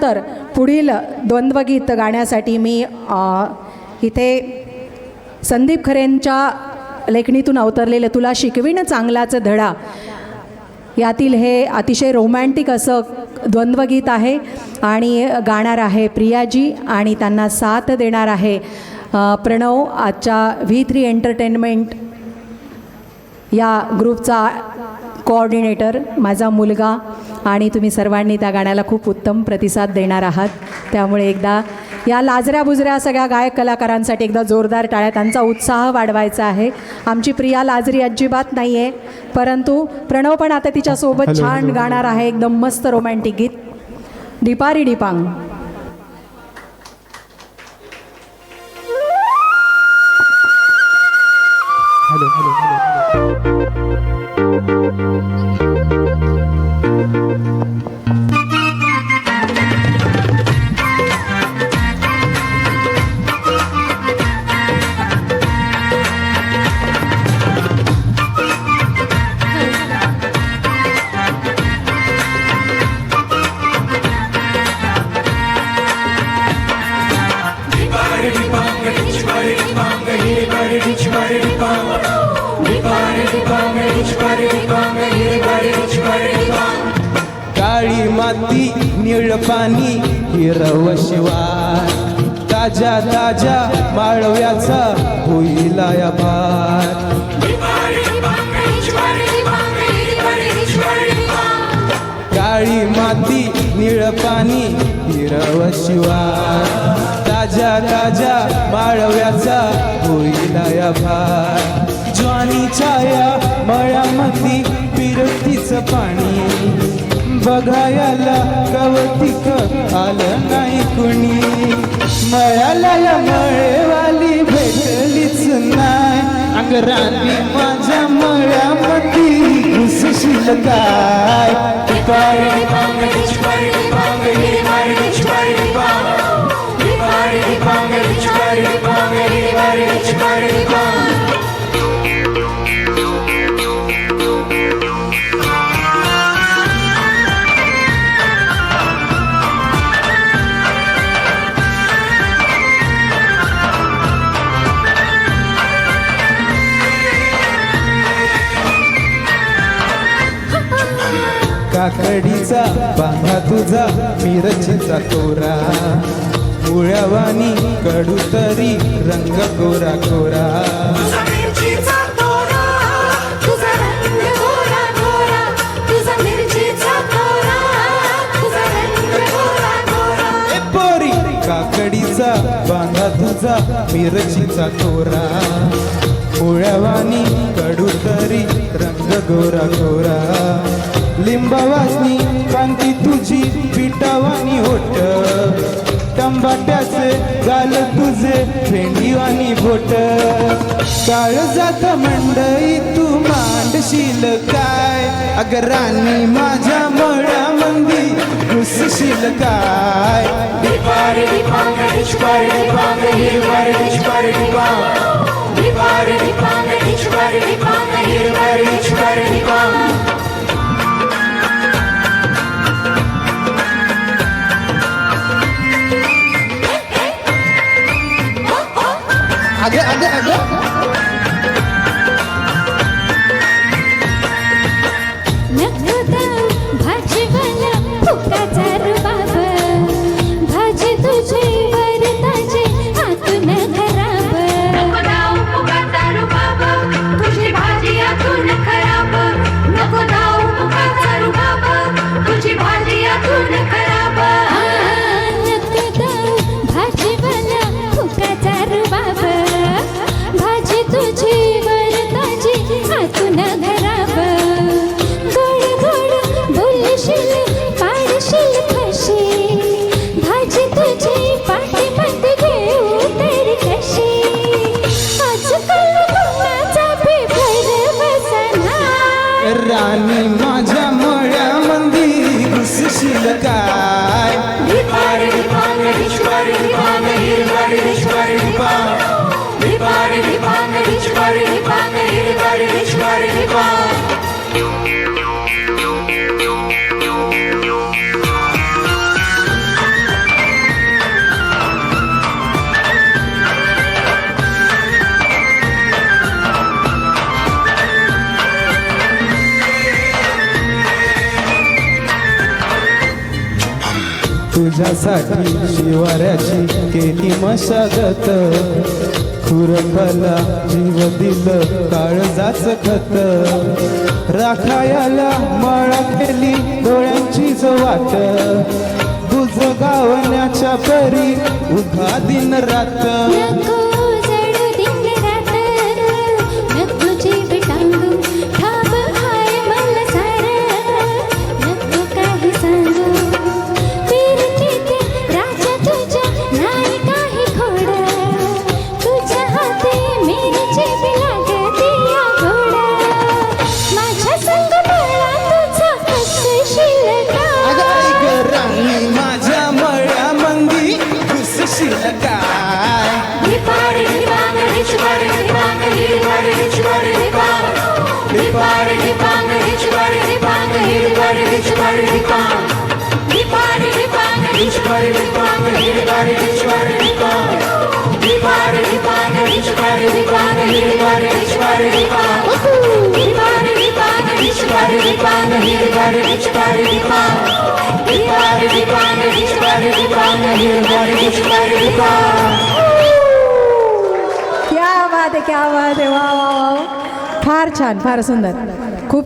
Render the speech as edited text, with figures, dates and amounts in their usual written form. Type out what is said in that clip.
तर पुढील द्वंद्वगीत गाण्यासाठी मी इथे संदीप खरेंच्या लेखणीतून अवतरलेलं तुला शिकवीन चांगलाच धडा यातील हे अतिशय रोमॅन्टिक असं द्वंद्वगीत आहे आणि गाणार आहे प्रियाजी आणि त्यांना साथ देणार आहे प्रणव आजच्या V3 एंटरटेनमेंट या ग्रुपचा कोऑर्डिनेटर माझा मुलगा आणि तुम्ही सर्वांनी त्या गाण्याला खूप उत्तम प्रतिसाद देणार आहात त्यामुळे एकदा या लाजऱ्या बुजऱ्या सगळ्या गायक कलाकारांसाठी एकदा जोरदार टाळ्या त्यांचा उत्साह वाढवायचा आहे आमची प्रिया लाजरी अजिबात नाही आहे परंतु प्रणव पण आता तिच्यासोबत छान गाणार आहे एकदम मस्त रोमॅन्टिक गीत डिपारी डिपांग हॅलो हॅलो हॅलो काळी माती निळ पाणी हिरव शिवार ताज्या ताज्या माळव्याचा होईल या भार काळी माती निळ पाणी हिरव शिवार ताज्या ताज्या माळव्याचा होईल या भार ज्वानीच्या या मळ्यामध्ये पिरतीचं पाणी बघायला कवतिक आलं नाही कुणी मळ्याला या मळेवाली भेटलीच नाही अंगराणी माझ्या मळ्यामध्ये घुसशील काय काकडीचा बांधा तुझा मिरचीचा कोरा मुळ्यावानी कडू तरी रंग कोरा कोरा पोरी काकडीचा बांधा तुझा मिरचीचा कोरा मुळ्यावानी कडू तरी रंग गोरा गोरा लिंबावासनी कांती तुझी पिठावानी होट टंबाट्याचे गाल तुझे भेंडीवानी बोट काळजात मंडई तू मांडशील काय अगर राणी माझ्या मळ्यामंदी घुसशील काय आगे आगे आगे भाजी वाला फुकाचा रुबाब भाजी तुझी वर ताजी हातून खराब नको दाव फुकाचा रुबाब तुझी भाजी हातून खराब नको दाव फुकाचा रुबाब तुझी भाजी हातून खराब नको दाव भाजी वाला फुकाचा रुबाब भाजी तुझी वर ताजी हातून खराब गोड गोड बोलशील पाडशील कशी भाजी तुझी पाठीमध्ये घेऊ तरी कशी आजकाल कोणाचा बी भर बसना राणी माझ्या मळ्यामंदी घुसशील काय तुझ्यासाठी शिवाऱ्याची केली मशागत खुरपला जीव दिलं काळजाच खत राखायला माळा केली डोळ्यांची वाट बुज गावण्याच्या परी उभा दिन रात नको जडू दिन रात नको जीव टांगू ठाम हाय मला सारं नको काही सांगू फिरते राजा तुझ्या नाही काही खोड तुझ्या हाती मिरची लागते या गोड माझ्या संग मला तुझा हसशील अगं का ऐक राणी माझ्या मळ्यामंदी घुसशील काय क्या बात आहे वा वा वा फार छान फार सुंदर